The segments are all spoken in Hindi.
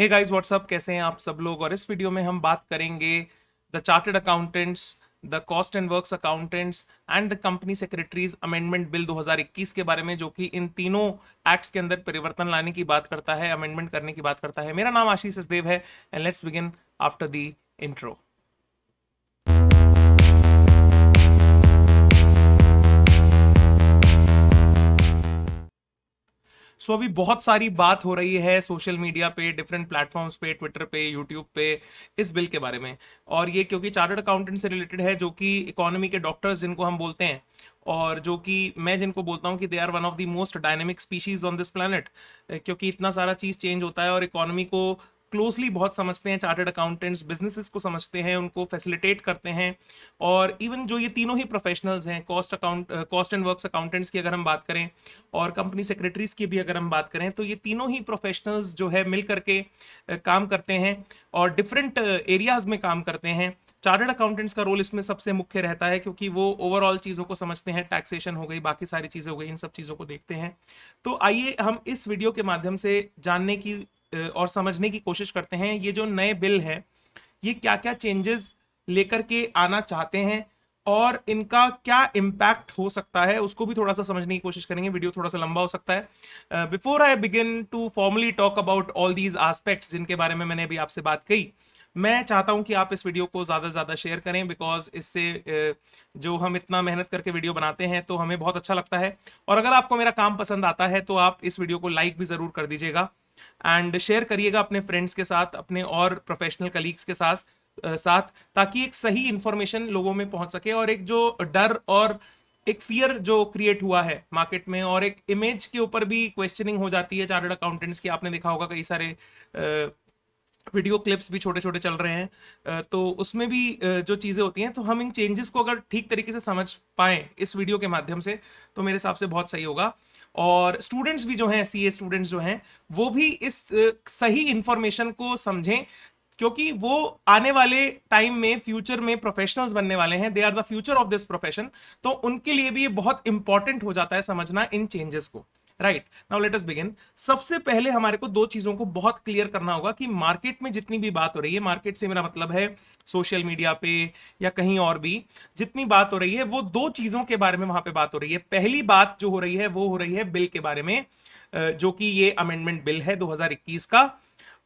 हे गाइस व्हाट्सअप, कैसे हैं आप सब लोग। और इस वीडियो में हम बात करेंगे the chartered accountants, the cost and works accountants and the company secretaries amendment bill 2021 के बारे में, जो कि इन तीनों एक्ट्स के अंदर परिवर्तन लाने की बात करता है, अमेंडमेंट करने की बात करता है। मेरा नाम आशीष सचदेव है and let's begin after the intro. So अभी बहुत सारी बात हो रही है सोशल मीडिया पे, डिफरेंट प्लेटफॉर्म्स पे, ट्विटर पे, यूट्यूब पे, इस बिल के बारे में। और ये क्योंकि चार्टर्ड अकाउंटेंट से रिलेटेड है, जो कि इकोनॉमी के डॉक्टर्स जिनको हम बोलते हैं, और जो कि मैं जिनको बोलता हूँ कि they are one of the most dynamic species on this planet. क्योंकि इतना सारा चीज़ चेंज होता है और इकोनॉमी को क्लोजली बहुत समझते हैं चार्टर्ड अकाउंटेंट्स, बिजनेसेस को समझते हैं, उनको फैसिलिटेट करते हैं। और इवन जो ये तीनों ही प्रोफेशनल्स हैं, कॉस्ट एंड वर्क्स अकाउंटेंट्स की अगर हम बात करें और कंपनी सेक्रेटरीज की भी अगर हम बात करें, तो ये तीनों ही प्रोफेशनल्स जो है मिल करके काम करते हैं और डिफरेंट एरियाज में काम करते हैं। चार्टर्ड अकाउंटेंट्स का रोल इसमें सबसे मुख्य रहता है, क्योंकि वो ओवरऑल चीज़ों को समझते हैं, टैक्सेशन हो गई, बाकी सारी चीज़ें हो गई, इन सब चीज़ों को देखते हैं। तो आइए हम इस वीडियो के माध्यम से जानने की और समझने की कोशिश करते हैं, ये जो नए बिल है ये क्या क्या चेंजेस लेकर के आना चाहते हैं और इनका क्या इम्पैक्ट हो सकता है, उसको भी थोड़ा सा समझने की कोशिश करेंगे। वीडियो थोड़ा सा लंबा हो सकता है। Before I begin to formally talk about all these aspects जिनके बारे में मैंने अभी आपसे बात कही, मैं चाहता हूं कि आप इस वीडियो को ज़्यादा से ज़्यादा शेयर करें, बिकॉज इससे जो हम इतना मेहनत करके वीडियो बनाते हैं तो हमें बहुत अच्छा लगता है। और अगर आपको मेरा काम पसंद आता है तो आप इस वीडियो को लाइक भी ज़रूर कर दीजिएगा एंड शेयर करिएगा अपने फ्रेंड्स के साथ, अपने और प्रोफेशनल कलीग्स के साथ, ताकि एक सही इंफॉर्मेशन लोगों में पहुंच सके। और एक जो डर और एक फियर जो क्रिएट हुआ है मार्केट में, और एक इमेज के ऊपर भी क्वेश्चनिंग हो जाती है चार्टर्ड अकाउंटेंट्स की, आपने देखा होगा कई सारे वीडियो क्लिप्स भी छोटे छोटे चल रहे हैं, तो उसमें भी जो चीज़ें होती हैं, तो हम इन चेंजेस को अगर ठीक तरीके से समझ पाएं इस वीडियो के माध्यम से, तो मेरे हिसाब से बहुत सही होगा। और स्टूडेंट्स भी जो हैं, सीए स्टूडेंट्स जो हैं, वो भी इस सही इंफॉर्मेशन को समझें, क्योंकि वो आने वाले टाइम में, फ्यूचर में प्रोफेशनल्स बनने वाले हैं। They are the future of this profession. तो उनके लिए भी ये बहुत इंपॉर्टेंट हो जाता है समझना इन चेंजेस को। Right, now let us begin. सबसे पहले हमारे को दो चीजों को बहुत क्लियर करना होगा कि मार्केट में जितनी भी बात हो रही है, मार्केट से मेरा मतलब है सोशल मीडिया पे या कहीं और भी जितनी बात हो रही है, वो दो चीजों के बारे में वहां पे बात हो रही है। पहली बात जो हो रही है वो हो रही है बिल के बारे में, जो कि ये अमेंडमेंट बिल है 2021 का।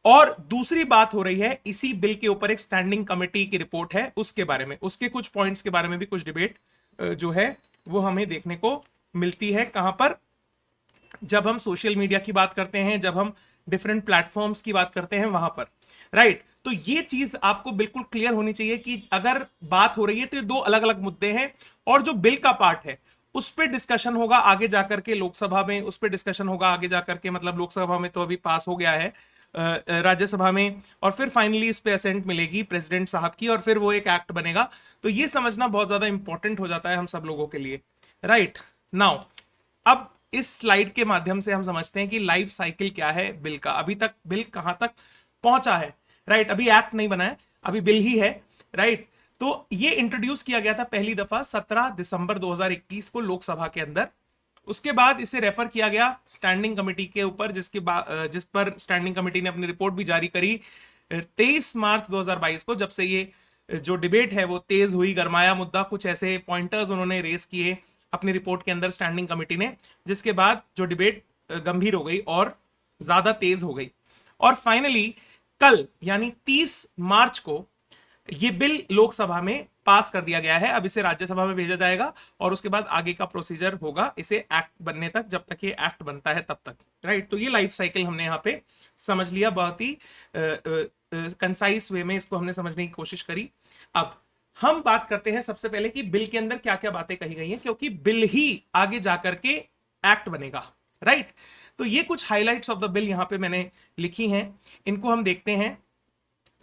और दूसरी बात हो रही है इसी बिल के ऊपर एक स्टैंडिंग कमेटी की रिपोर्ट है, उसके बारे में, उसके कुछ पॉइंट्स के बारे में भी कुछ डिबेट जो है वो हमें देखने को मिलती है। कहां पर? जब हम सोशल मीडिया की बात करते हैं, जब हम डिफरेंट प्लेटफॉर्म्स की बात करते हैं, वहां पर। राइट, तो ये चीज आपको बिल्कुल क्लियर होनी चाहिए कि अगर बात हो रही है तो ये दो अलग अलग मुद्दे हैं, और जो बिल का पार्ट है उस पर डिस्कशन होगा आगे जाकर के लोकसभा में, उस पर डिस्कशन होगा आगे जाकर के, मतलब लोकसभा में तो अभी पास हो गया है, राज्यसभा में, और फिर फाइनली इस पे असेंट मिलेगी प्रेसिडेंट साहब की, और फिर वो एक एक्ट बनेगा। तो ये समझना बहुत ज्यादा इंपॉर्टेंट हो जाता है हम सब लोगों के लिए। राइट नाउ, अब इस स्लाइड के माध्यम से हम समझते हैं कि लाइफ साइकिल क्या है बिल का, अभी तक बिल कहां तक पहुंचा है। राइट, अभी एक्ट नहीं बना है, अभी बिल ही है। राइट, तो ये इंट्रोड्यूस किया गया था पहली दफा 17 दिसंबर 2021 को लोकसभा के अंदर। उसके बाद इसे रेफर किया गया स्टैंडिंग कमेटी के ऊपर, जिस पर स्टैंडिंग कमेटी ने अपनी रिपोर्ट भी जारी करी 23 मार्च 2022 को। जब से ये जो डिबेट है वो तेज हुई, गरमाया मुद्दा, कुछ ऐसे पॉइंटर्स उन्होंने रेस किए अपनी रिपोर्ट के अंदर स्टैंडिंग कमेटी ने, जिसके बाद जो डिबेट गंभीर हो गई और ज्यादा तेज हो गई। और फाइनली कल यानी 30 मार्च को ये बिल लोकसभा में पास कर दिया गया है। अब इसे राज्यसभा में भेजा जाएगा और उसके बाद आगे का प्रोसीजर होगा इसे एक्ट बनने तक, जब तक ये एक्ट बनता है तब तक। राइट, तो ये लाइफ साइकिल हमने यहाँ पे समझ लिया, बहुत ही कंसाइज वे में इसको हमने समझने की कोशिश करी। अब हम बात करते हैं सबसे पहले कि बिल के अंदर क्या क्या बातें कही गई हैं, क्योंकि बिल ही आगे जाकर के एक्ट बनेगा। राइट, तो ये कुछ हाइलाइट्स ऑफ द बिल यहां पे मैंने लिखी हैं, इनको हम देखते हैं।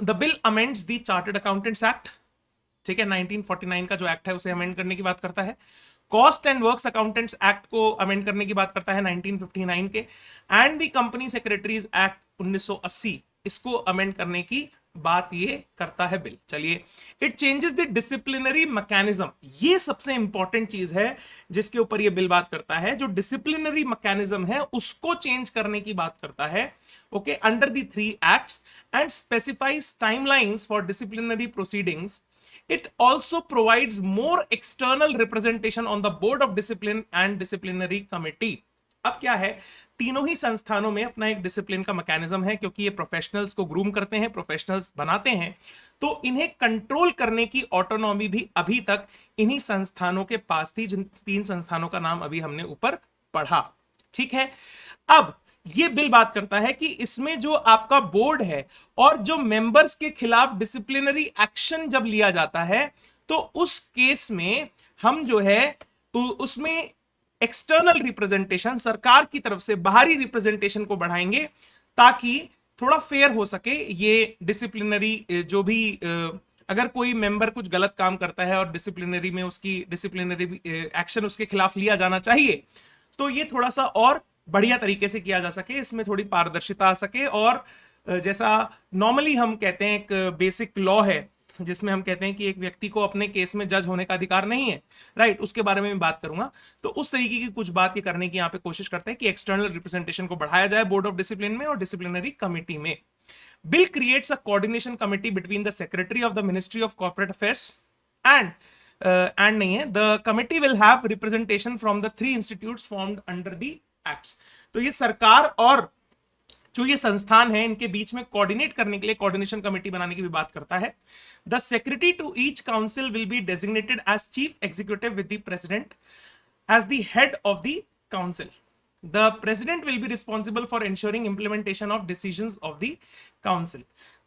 The bill amends the chartered accountants act, ठीक है, 1949 का जो एक्ट है उसे अमेंड करने की बात करता है। Cost and works accountants act को अमेंड करने की बात करता है 1959 के। And the company secretaries act 1980, इसको अमेंड करने की बात ये करता है बिल। चलिए, it changes the disciplinary mechanism, ये सबसे इंपॉर्टेंट चीज है जिसके ऊपर ये बिल बात करता है। जो डिसिप्लिनरी मैकेनिज्म है उसको चेंज करने की बात करता है, okay, under the 3 acts, and specifies timelines for disciplinary proceedings. It also provides more external representation on the board of discipline and disciplinary committee. अब क्या है, तीनों ही संस्थानों में अपना एक डिसिप्लिन का मैकेनिज्म है, क्योंकि ये प्रोफेशनल्स को ग्रूम करते हैं, प्रोफेशनल्स बनाते हैं, तो इन्हें कंट्रोल करने की ऑटोनॉमी भी अभी तक इन्हीं संस्थानों के पास थी, जिन 3 संस्थानों का नाम अभी हमने ऊपर पढ़ा। ठीक है, अब ये बिल बात करता है कि इसमें जो आपका बोर्ड है और जो मेंबर्स के खिलाफ डिसिप्लिनरी एक्शन जब लिया जाता है, तो उस केस में हम जो है उसमें एक्सटर्नल रिप्रेजेंटेशन, सरकार की तरफ से बाहरी रिप्रेजेंटेशन को बढ़ाएंगे, ताकि थोड़ा फेयर हो सके ये डिसिप्लिनरी जो भी अगर कोई मेंबर कुछ गलत काम करता है और डिसिप्लिनरी में उसकी डिसिप्लिनरी एक्शन उसके खिलाफ लिया जाना चाहिए, तो ये थोड़ा सा और बढ़िया तरीके से किया जा सके, इसमें थोड़ी पारदर्शिता आ सके। और जैसा नॉर्मली हम कहते हैं, एक बेसिक लॉ है जिसमें हम कहते हैं कि एक व्यक्ति को अपने केस में जज होने का अधिकार नहीं है, राइट, उसके बारे में मैं बात करूंगा। तो उस तरीके की कुछ बात ये करने की यहाँ पे कोशिश करते हैं कि एक्सटर्नल रिप्रेजेंटेशन को बढ़ाया जाए बोर्ड ऑफ डिसिप्लिन में और डिसिप्लिनरी कमिटी में। Bill creates a coordination committee between the secretary of the ministry of corporate affairs and नहीं है, the committee will have representation from the 3 institutes formed under the acts. तो ये सरकार और जो ये संस्थान है इनके बीच में कोऑर्डिनेट करने के लिए कोऑर्डिनेशन कमेटी बनाने की भी बात करता है। The secretary to each council will be designated as chief executive with the president as the head of the council. The president will be responsible for ensuring implementation of decisions of the council.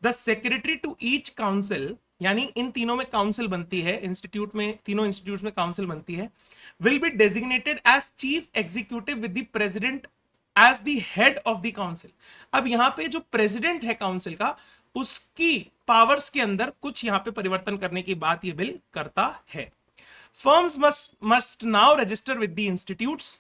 The secretary to each council, यानी इन तीनों में काउंसिल बनती है, इंस्टीट्यूट में, तीनों इंस्टीट्यूट में काउंसिल बनती है, will be designated as chief executive with the president as the head of the council. अब यहां पे जो प्रेसिडेंट है काउंसिल का, उसकी पावर्स के अंदर कुछ यहां पे परिवर्तन करने की बात ये बिल करता है। Firms must now register with the institutes,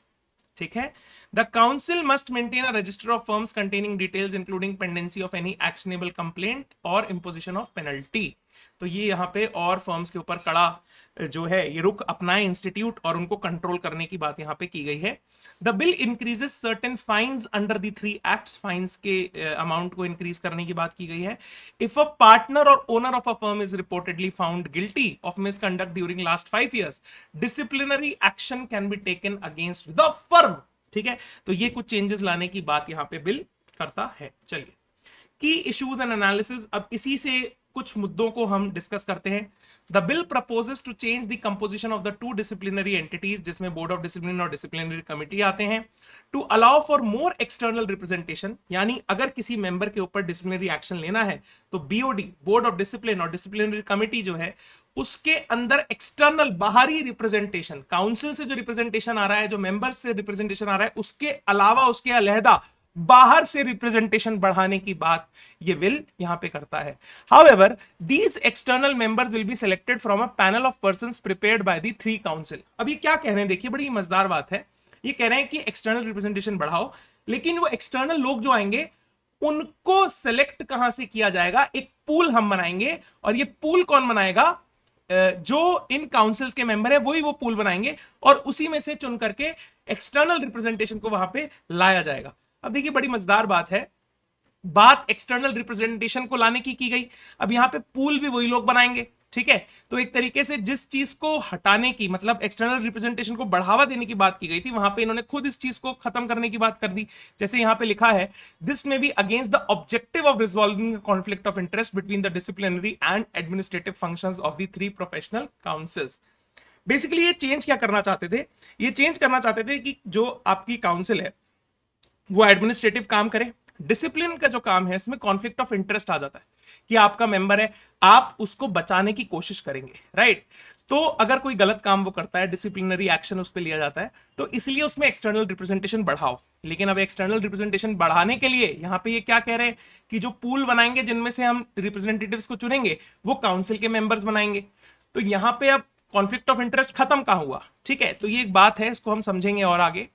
ठीक है। The council must maintain a resistor of firms containing details including pendency of any actionable complaint और इंपोजिशन ऑफ पेनल्टी। तो ये यहाँ पे और फर्म्स के ऊपर कड़ा जो है ये रुख अपनाए इंस्टीट्यूट और उनको कंट्रोल करने की बात यहाँ पे की गई है। The bill increases certain fines under the 3 acts, fines के अमाउंट को इंक्रीज करने की बात की गई है। If a partner or owner of a firm is reportedly found guilty of misconduct during last 5 years, disciplinary action can be taken against the firm. ठीक है, तो ये कुछ चेंजेस लाने की बात यहाँ पे बिल करता है। चलिए, की इश्यूज एंड एनालिसिस, अब इसी से कुछ मुद्दों को हम डिस्कस करते हैं। The bill proposes to change the composition of the 2 disciplinary entities, जिसमें बोर्ड ऑफ डिसिप्लिन और डिसिप्लिनरी कमिटी आते हैं, to allow for more external representation, यानी अगर किसी मेंबर के ऊपर डिसिप्लिनरी एक्शन लेना है तो बीओडी, बोर्ड ऑफ डिसिप्लिन और डिसिप्लिनरी कमिटी जो है उसके अंदर एक्सटर्नल बाहरी रिप्रेजेंटेशन, काउंसिल से जो रिप्रेजेंटेशन आ रहा है, जो मेंबर्स से रिप्रेजेंटेशन आ रहा है, उसके अलावा उसके अलहदा बाहर से रिप्रेजेंटेशन बढ़ाने की बात ये बिल यहां पे करता है। However these external members will be selected from a panel of persons prepared by the 3 council. अब ये क्या कह रहे हैं, देखिए बड़ी मजेदार बात है। ये कह रहे हैं कि एक्सटर्नल रिप्रेजेंटेशन बढ़ाओ, लेकिन वो एक्सटर्नल लोग जो आएंगे उनको सेलेक्ट कहां से किया जाएगा, एक पूल हम बनाएंगे, और ये पूल कौन बनाएगा, जो इन काउंसिल्स के मेंबर है वही वो पूल बनाएंगे, और उसी में से चुन करके एक्सटर्नल रिप्रेजेंटेशन को वहां पे लाया जाएगा। अब देखिए बड़ी मजेदार बात है, बात एक्सटर्नल रिप्रेजेंटेशन को लाने की गई, अब यहां पे पूल भी वही लोग बनाएंगे, ठीक है। तो एक तरीके से जिस चीज को हटाने की, मतलब एक्सटर्नल रिप्रेजेंटेशन को बढ़ावा देने की बात की गई थी, वहां पे इन्होंने खुद इस चीज को खत्म करने की बात कर दी। जैसे यहां पे लिखा है, दिस में be against the objective of resolving conflict of interest between the disciplinary and administrative functions of the 3 professional councils. Basically ये चेंज क्या करना चाहते थे, ये चेंज करना चाहते थे कि जो आपकी काउंसिल है वो एडमिनिस्ट्रेटिव काम करे, डिसिप्लिन का जो काम है इसमें कॉन्फ्लिक्ट ऑफ इंटरेस्ट आ जाता है कि आपका मेंबर है, आप उसको बचाने की कोशिश करेंगे, राइट। तो अगर कोई गलत काम वो करता है, डिसिप्लिनरी एक्शन उस पर लिया जाता है, तो इसलिए उसमें एक्सटर्नल रिप्रेजेंटेशन बढ़ाओ। लेकिन अब एक्सटर्नल रिप्रेजेंटेशन बढ़ाने के लिए यहां पे ये क्या कह रहे हैं कि जो पूल बनाएंगे जिनमें से हम रिप्रेजेंटेटिव्स को चुनेंगे वो काउंसिल के मेंबर्स बनाएंगे। तो यहां पे अब कॉन्फ्लिक्ट ऑफ इंटरेस्ट खत्म कहां हुआ, ठीक है। तो ये एक बात है, इसको हम समझेंगे और आगे।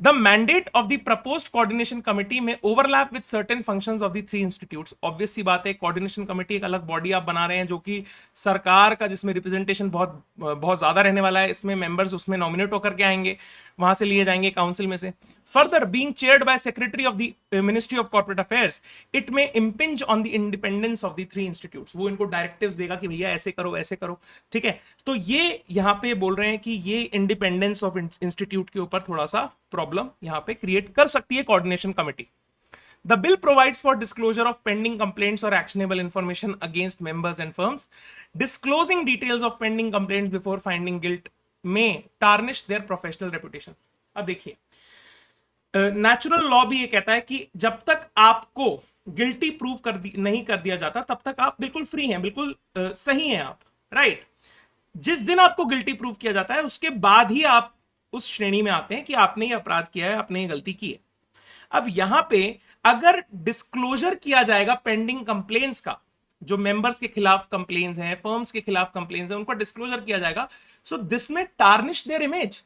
The mandate of the proposed coordination committee में overlap with certain functions of the three institutes. Obvious सी बात है, कोऑर्डिनेशन कमिटी एक अलग बॉडी आप बना रहे हैं जो कि सरकार का, जिसमें रिप्रेजेंटेशन बहुत बहुत ज्यादा रहने वाला है, इसमें मेंबर्स उसमें नॉमिनेट होकर के आएंगे, वहां से लिए जाएंगे काउंसिल में से। Further being chaired by secretary of the ministry of corporate affairs, it may impinge on the independence of the three institutes. वो इनको डायरेक्टिव्स देगा कि भैया ऐसे करो ऐसे करो, ठीक है। तो ये यहां पे बोल रहे हैं कि ये इंडिपेंडेंस ऑफ इंस्टीट्यूट के ऊपर थोड़ा सा प्रॉब्लम यहां पे क्रिएट कर सकती है coordination committee. The bill provides for disclosure of pending complaints or actionable information against members and firms. Disclosing details of pending complaints before finding guilt may tarnish their professional reputation. अब देखिए, नेचुरल लॉ भी ये कहता है कि जब तक आपको गिल्टी प्रूव नहीं कर दिया जाता तब तक आप बिल्कुल फ्री हैं, बिल्कुल सही हैं आप, राइट। जिस दिन आपको गिल्टी प्रूव किया जाता है उसके बाद ही आप उस श्रेणी में आते हैं कि आपने ये अपराध किया है, आपने ये गलती की है। अब यहां पे अगर डिस्क्लोजर किया जाएगा पेंडिंग कंप्लेंट्स का, जो मेंबर्स के खिलाफ कंप्लेंट्स हैं, फर्म्स के खिलाफ कंप्लेंट्स हैं, उनको डिस्क्लोजर किया जाएगा, सो दिस में टार्निश देयर इमेज।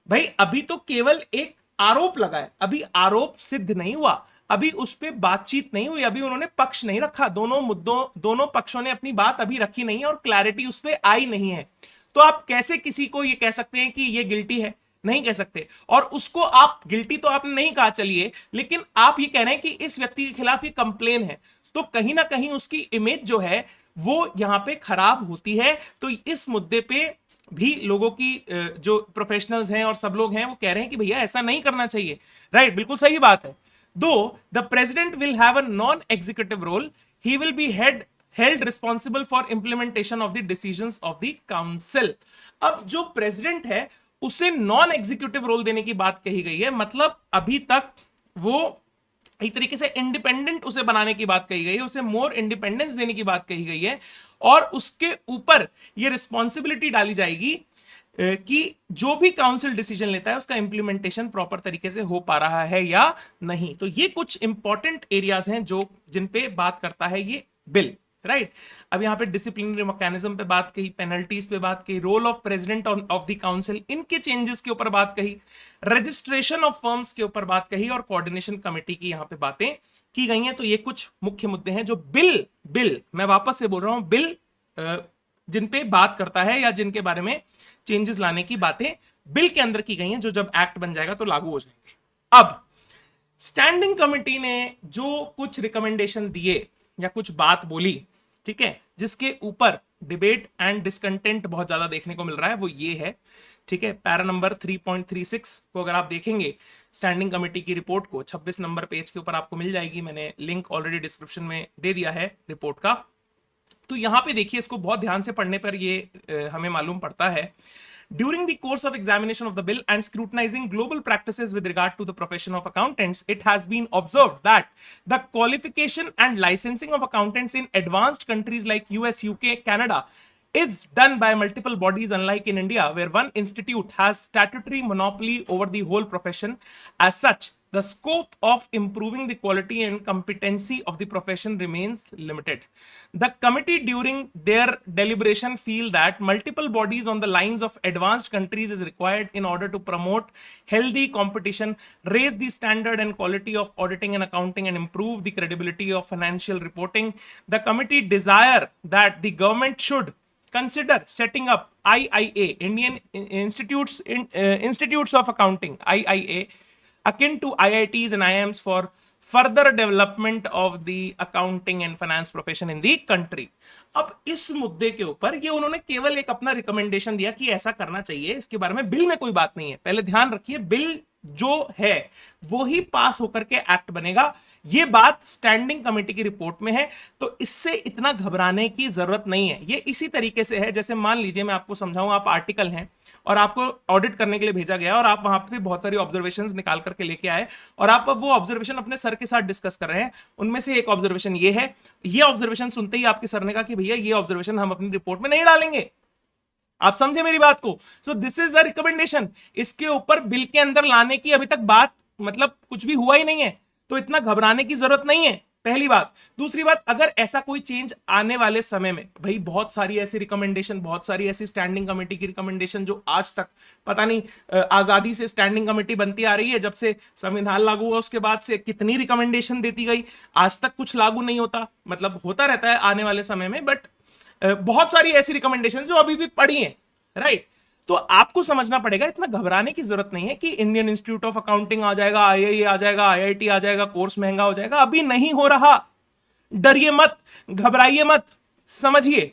भाई अभी तो केवल एक आरोप लगा है, अभी आरोप सिद्ध नहीं हुआ, अभी उस पर बातचीत नहीं हुई, अभी उन्होंने पक्ष नहीं रखा, दोनों पक्षों ने अपनी बात अभी रखी नहीं है और क्लैरिटी उस पर आई नहीं है। तो आप कैसे किसी को ये कह सकते हैं कि ये गिल्टी है? नहीं कह सकते। और उसको आप गिल्टी तो आपने नहीं कहा, चलिए, लेकिन आप ये कह रहे हैं कि इस व्यक्ति के खिलाफ ये कंप्लेन है, तो कहीं ना कहीं उसकी इमेज जो है वो यहां पे खराब होती है। तो इस मुद्दे पे भी लोगों की, जो प्रोफेशनल्स हैं और सब लोग हैं, वो कह रहे हैं कि भैया ऐसा नहीं करना चाहिए, राइट, बिल्कुल सही बात है। Though the president will have a non executive role, he will be held responsible for implementation of the decisions of the council। अब जो प्रेसिडेंट है उसे नॉन एग्जीक्यूटिव रोल देने की बात कही गई है, मतलब अभी तक वो एक तरीके से इंडिपेंडेंट उसे बनाने की बात कही गई है, उसे मोर इंडिपेंडेंस देने की बात कही गई है, और उसके ऊपर ये रिस्पॉन्सिबिलिटी डाली जाएगी कि जो भी काउंसिल डिसीजन लेता है उसका इंप्लीमेंटेशन प्रॉपर तरीके से हो पा रहा है या नहीं। तो ये कुछ इंपॉर्टेंट एरियाज हैं जो जिन पे बात करता है ये बिल, राइट। अब यहां पे डिसिप्लिनरी मैकेनिज्म पे बात कही, पेनल्टीज पे बात कही, role of president of the council, इनके चेंजेस के ऊपर बात कही, रजिस्ट्रेशन ऑफ फर्म्स के ऊपर बात कही, और कोऑर्डिनेशन कमेटी की यहां पे बातें की गई हैं। तो ये कुछ मुख्य मुद्दे हैं जो बिल मैं वापस से बोल रहा हूं, बिल जिन पे बात करता है या जिनके बारे में चेंजेस लाने की बातें बिल के अंदर की गई हैं, जो जब एक्ट बन जाएगा तो लागू हो जाएंगे। अब स्टैंडिंग कमेटी ने जो कुछ रिकमेंडेशन दिए या कुछ बात बोली, ठीक है, जिसके ऊपर डिबेट एंड डिसकंटेंट बहुत ज्यादा देखने को मिल रहा है, वो ये है, ठीक है। पैरा नंबर 3.36 को अगर आप देखेंगे स्टैंडिंग कमेटी की रिपोर्ट को, 26 नंबर पेज के ऊपर आपको मिल जाएगी, मैंने लिंक ऑलरेडी डिस्क्रिप्शन में दे दिया है रिपोर्ट का। तो यहां पे देखिए, इसको बहुत ध्यान से पढ़ने पर ये हमें मालूम पड़ता है, during the course of examination of the bill and scrutinizing global practices with regard to the profession of accountants, it has been observed that the qualification and licensing of accountants in advanced countries like US, UK, Canada is done by multiple bodies, unlike in India, where one institute has statutory monopoly over the whole profession. As such, the scope of improving the quality and competency of the profession remains limited. The committee during their deliberation feel that multiple bodies on the lines of advanced countries is required in order to promote healthy competition, raise the standard and quality of auditing and accounting, and improve the credibility of financial reporting. The committee desire that the government should consider setting up IIA, Indian Institutes of Accounting, IIA, akin to IITs and IIMs for further development of the accounting and finance profession in the country। अब इस मुद्दे के ऊपर ये उन्होंने केवल एक अपना रिकमेंडेशन दिया कि ऐसा करना चाहिए, इसके बारे में बिल में कोई बात नहीं है। पहले ध्यान रखिए, बिल जो है वो ही पास होकर के एक्ट बनेगा, ये बात स्टैंडिंग कमेटी की रिपोर्ट में है, तो इससे इतना घबराने की जरूरत नहीं है। ये इसी तरीके से है, जैसे मान लीजिए मैं आपको समझाऊं, आप आर्टिकल हैं और आपको ऑडिट करने के लिए भेजा गया और आप वहां पे बहुत सारी ऑब्जर्वेशंस निकाल करके लेके आए और आप अब वो ऑब्जर्वेशन अपने सर के साथ डिस्कस कर रहे हैं। उनमें से एक ऑब्जर्वेशन ये है, ये ऑब्जर्वेशन सुनते ही आपके सर ने कहा कि भैया ये ऑब्जर्वेशन हम अपनी रिपोर्ट में नहीं डालेंगे। आप समझे मेरी बात को? So this is a recommendation, इसके ऊपर बिल के अंदर लाने की अभी तक बात मतलब कुछ भी हुआ ही नहीं है, तो इतना घबराने की जरूरत नहीं है। पहली बात। दूसरी बात, अगर ऐसा कोई चेंज आने वाले समय में, भाई बहुत सारी ऐसी रिकमेंडेशन, बहुत सारी ऐसी स्टैंडिंग कमेटी की रिकमेंडेशन जो आज तक पता नहीं, आजादी से स्टैंडिंग कमेटी बनती आ रही है, जब से संविधान लागू हुआ उसके बाद से कितनी रिकमेंडेशन देती गई, आज तक कुछ लागू नहीं होता, मतलब होता रहता है आने वाले समय में, बट बहुत सारी ऐसी रिकमेंडेशन जो अभी भी पड़ी हैं, राइट। तो आपको समझना पड़ेगा, इतना घबराने की जरूरत नहीं है कि इंडियन इंस्टीट्यूट ऑफ अकाउंटिंग आ जाएगा, आईआईए आ जाएगा, आईआईटी आ जाएगा, कोर्स महंगा हो जाएगा, अभी नहीं हो रहा। डरिए मत, घबराइए मत, समझिए,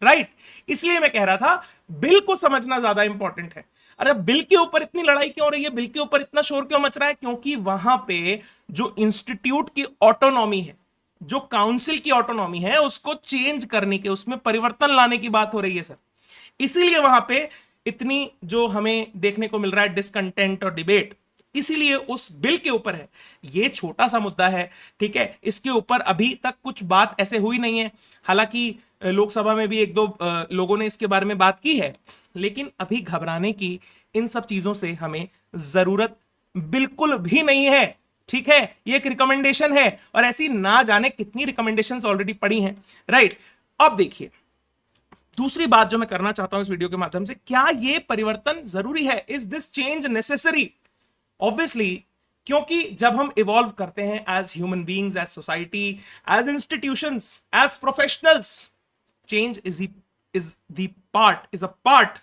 राइट। इसलिए मैं कह रहा था बिल को समझना ज्यादा इंपॉर्टेंट है। अरे बिल के ऊपर इतनी लड़ाई क्यों हो रही है, बिल के ऊपर इतना शोर क्यों मच रहा है? क्योंकि वहां पे जो इंस्टीट्यूट की ऑटोनॉमी है, जो काउंसिल की ऑटोनॉमी है, उसको चेंज करने के, उसमें परिवर्तन लाने की बात हो रही है सर। इसीलिए वहां पे इतनी जो हमें देखने को मिल रहा है डिसकंटेंट और डिबेट, इसीलिए उस बिल के ऊपर है। ये छोटा सा मुद्दा है, ठीक है, इसके ऊपर अभी तक कुछ बात ऐसे हुई नहीं है। हालांकि लोकसभा में भी एक दो लोगों ने इसके बारे में बात की है, लेकिन अभी घबराने की इन सब चीजों से हमें जरूरत बिल्कुल भी नहीं है, ठीक है। ये एक रिकमेंडेशन है, और ऐसी ना जाने कितनी रिकमेंडेशंस ऑलरेडी पड़ी हैं, राइट। अब देखिए, दूसरी बात जो मैं करना चाहता हूं इस वीडियो के माध्यम से, क्या ये परिवर्तन जरूरी है? Is this change necessary? Obviously, क्योंकि जब हम इवॉल्व करते हैं as human beings, as society, as institutions, as professionals, change is a part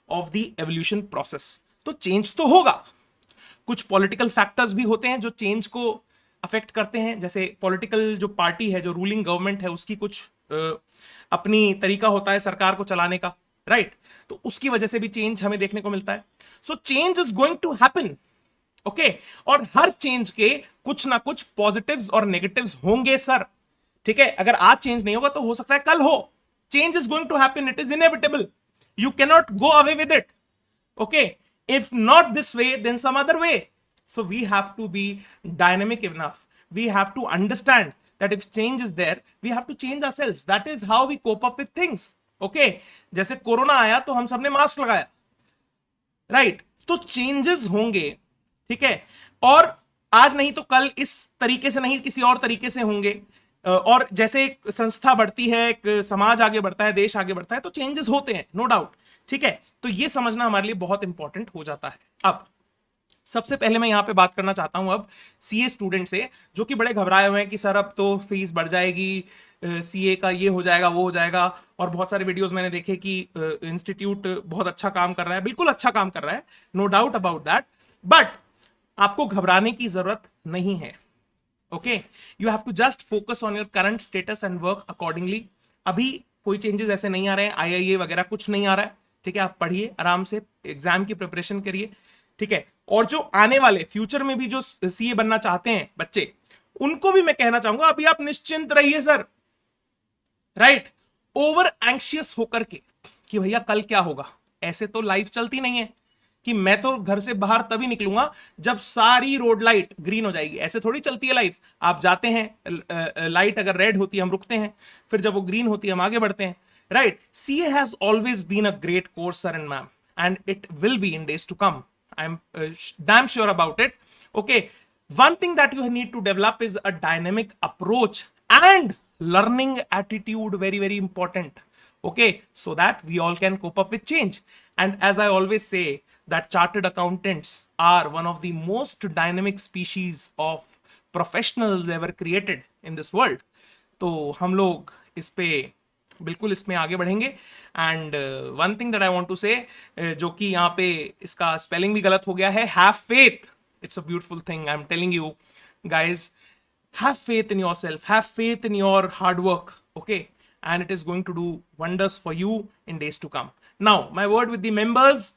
of the evolution process. तो चेंज तो होगा। कुछ पॉलिटिकल फैक्टर्स भी होते हैं जो चेंज को अफेक्ट करते हैं, जैसे पॉलिटिकल जो पार्टी है, जो रूलिंग गवर्नमेंट है, उसकी कुछ अपनी तरीका होता है सरकार को चलाने का, राइट। तो उसकी वजह से भी चेंज हमें देखने को मिलता है। So change is going to happen, okay. और हर चेंज के कुछ ना कुछ पॉजिटिव्स और नेगेटिव्स होंगे सर, ठीक है। अगर आज चेंज नहीं होगा तो हो सकता है कल हो। Change is going to happen, it is inevitable, you cannot go away with it, okay, if not this way then some other way. So we have to be dynamic enough, we have to understand that if change is there we have to change ourselves, that is how we cope up with things, okay। जैसे कोरोना आया तो हम सबने मास्क लगाया, राइट। तो चेंजेस होंगे, ठीक है, और आज नहीं तो कल इस तरीके से नहीं किसी और तरीके से होंगे। और जैसे एक संस्था बढ़ती है, एक समाज आगे बढ़ता है, देश आगे बढ़ता है, तो चेंजेस होते हैं, नो डाउट, ठीक है। तो ये समझना हमारे लिए बहुत इंपॉर्टेंट हो जाता है। अब सबसे पहले मैं यहां पे बात करना चाहता हूं अब सीए स्टूडेंट से, जो कि बड़े घबराए हुए हैं कि सर अब तो फीस बढ़ जाएगी, सीए का ये हो जाएगा, वो हो जाएगा। और बहुत सारे वीडियोस मैंने देखे कि इंस्टीट्यूट बहुत अच्छा काम कर रहा है, बिल्कुल अच्छा काम कर रहा है, no doubt about that, but आपको घबराने की जरूरत नहीं है, okay. You have to just focus on your current status and work accordingly. अभी कोई चेंजेस ऐसे नहीं आ रहे हैं, आईआईए वगैरह कुछ नहीं आ रहा है, ठीक है। आप पढ़िए आराम से, एग्जाम की प्रिपरेशन करिए, ठीक है। और जो आने वाले फ्यूचर में भी जो सीए बनना चाहते हैं बच्चे, उनको भी मैं कहना चाहूंगा अभी आप निश्चिंत रहिए सर, राइट। ओवर एंशियस होकर के कि भैया कल क्या होगा, ऐसे तो लाइफ चलती नहीं है कि मैं तो घर से बाहर तभी निकलूंगा जब सारी रोड लाइट ग्रीन हो जाएगी, ऐसे थोड़ी चलती है लाइफ। आप जाते हैं, लाइट अगर रेड होती है हम रुकते हैं, फिर जब वो ग्रीन होती है हम आगे बढ़ते हैं, right? CA has always been a great course, sir and ma'am, and it will be in days to come. I'm damn sure about it. Okay, one thing that you need to develop is a dynamic approach and learning attitude, very very important, okay, so that we all can cope up with change. And as I always say, that chartered accountants are one of the most dynamic species of professionals ever created in this world. तो हम लोग इस पे बिल्कुल इसमें आगे बढ़ेंगे। And one thing that I want to say, जो कि यहाँ पे इसका स्पेलिंग भी गलत हो गया है, have faith, it's a beautiful thing, I am telling you guys, have faith in yourself, have faith in your hard work, okay, and it is going to do wonders for you in days to come. Now my word with the members,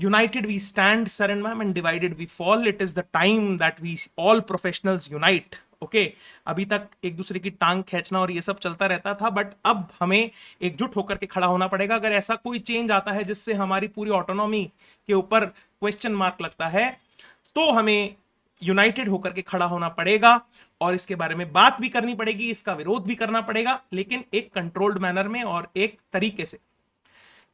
united we stand, sir and ma'am, and divided we fall. It is the time that we all professionals unite, okay. अभी तक एक दूसरे की टांग खींचना और ये सब चलता रहता था, बट अब हमें एकजुट होकर के खड़ा होना पड़ेगा। अगर ऐसा कोई चेंज आता है जिससे हमारी पूरी ऑटोनॉमी के ऊपर क्वेश्चन मार्क लगता है, तो हमें यूनाइटेड होकर के खड़ा होना पड़ेगा और इसके बारे में बात भी करनी पड़ेगी, इसका विरोध भी करना पड़ेगा, लेकिन एक कंट्रोल्ड मैनर में और एक तरीके से।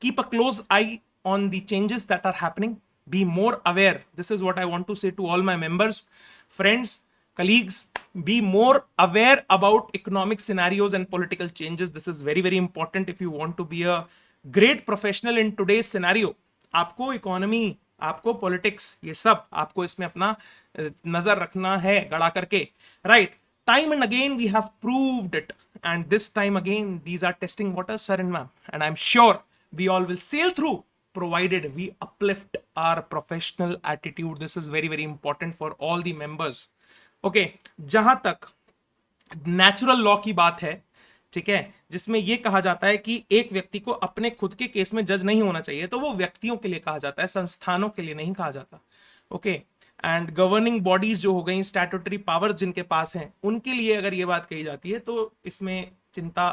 Keep a close I on the changes that are happening, be more aware. This is what I want to say to all my members, friends, colleagues, be more aware about economic scenarios and political changes. This is very very important if you want to be a great professional in today's scenario. आपको इकोनॉमी, आपको पॉलिटिक्स, ये सब आपको इसमें अपना नजर रखना है गड़ा करके, right? Time and again we have proved it, and this time again these are testing waters, sir and ma'am, and I'm sure we all will sail through provided we uplift our professional attitude. This is very very important for all the members. Okay, जहां तक नेचुरल लॉ की बात है, ठीक है, जिसमें यह कहा जाता है कि एक व्यक्ति को अपने खुद के केस में जज नहीं होना चाहिए, तो वो व्यक्तियों के लिए कहा जाता है, संस्थानों के लिए नहीं कहा जाता. ओके, एंड गवर्निंग बॉडीज जो हो गई, स्टैट्यूटरी पावर्स जिनके पास हैं, उनके लिए अगर ये बात कही जाती है तो इसमें चिंता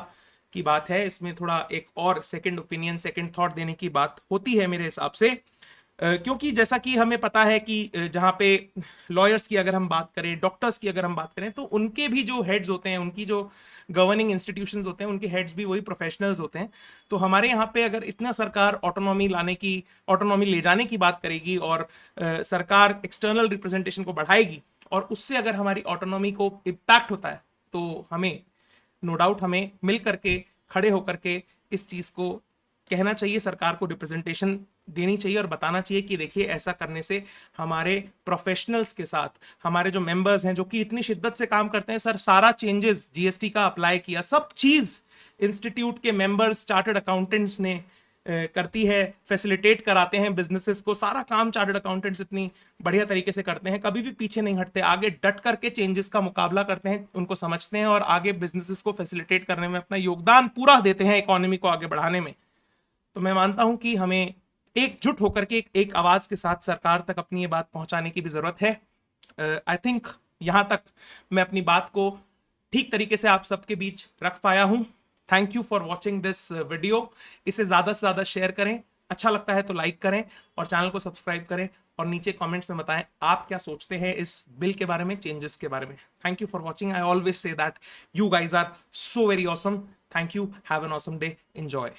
की बात है. इसमें थोड़ा एक और सेकंड ओपिनियन, सेकंड थॉट देने की बात होती है मेरे हिसाब से, क्योंकि जैसा कि हमें पता है कि जहाँ पे लॉयर्स की अगर हम बात करें, डॉक्टर्स की अगर हम बात करें, तो उनके भी जो हेड्स होते हैं, उनकी जो गवर्निंग इंस्टीट्यूशंस होते हैं, उनके हेड्स भी वही प्रोफेशनल्स होते हैं. तो हमारे यहाँ पे अगर इतना सरकार ऑटोनॉमी लाने की, ऑटोनॉमी ले जाने की बात करेगी और सरकार एक्सटर्नल रिप्रेजेंटेशन को बढ़ाएगी और उससे अगर हमारी ऑटोनॉमी को इम्पैक्ट होता है, तो हमें नो डाउट हमें मिल करके, खड़े होकर के इस चीज़ को कहना चाहिए, सरकार को रिप्रेजेंटेशन देनी चाहिए और बताना चाहिए कि देखिए ऐसा करने से हमारे प्रोफेशनल्स के साथ, हमारे जो मेंबर्स हैं जो कि इतनी शिद्दत से काम करते हैं, सर सारा चेंजेस जीएसटी का अप्लाई किया, सब चीज़ इंस्टीट्यूट के मेंबर्स, चार्टर्ड अकाउंटेंट्स ने करती है, फैसिलिटेट कराते हैं बिजनेसेस को, सारा काम चार्टर्ड अकाउंटेंट्स इतनी बढ़िया तरीके से करते हैं, कभी भी पीछे नहीं हटते, आगे डट करके चेंजेस का मुकाबला करते हैं, उनको समझते हैं और आगे बिजनेसेस को फैसिलिटेट करने में अपना योगदान पूरा देते हैं, इकोनॉमी को आगे बढ़ाने में. तो मैं मानता हूं कि हमें एकजुट होकर के एक आवाज के साथ सरकार तक अपनी ये बात पहुंचाने की भी जरूरत है. आई थिंक यहां तक मैं अपनी बात को ठीक तरीके से आप सबके बीच रख पाया हूं. Thank you for watching this video. इसे ज्यादा से ज्यादा शेयर करें, अच्छा लगता है तो लाइक करें और चैनल को सब्सक्राइब करें और नीचे कमेंट्स में बताएं आप क्या सोचते हैं इस बिल के बारे में, चेंजेस के बारे में. Thank you for watching. I always say that you guys are so very awesome. Thank you. Have an awesome day. Enjoy.